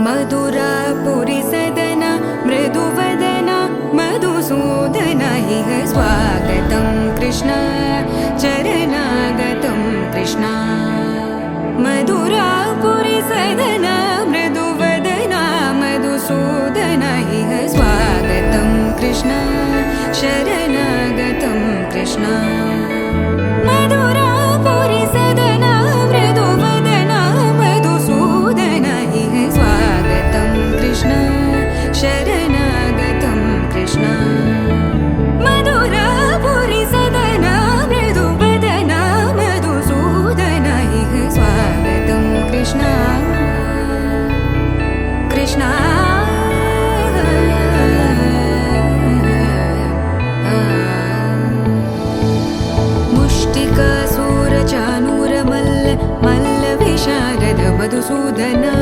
मधुरापुरी सदना मृदुवदना मधुसूदन इह स्वागतं कृष्ण चरणागतं कृष्ण मधुरापुरी सदना मृदुवदना मधुसूदन इह स्वागतं कृष्ण शरणागतं कृष्ण मधुरापुरी सदना मृदुवदना मधुसूदन इह स्वागतं कृष्ण शरणागतं कृष्ण मधुरापुरी सदना मृदुवदना मधुसूदन इह स्वागतं कृष्ण कृष्ण मुष्टिकासूरचानूरमल्ल मल्लविशारद मधुसूदना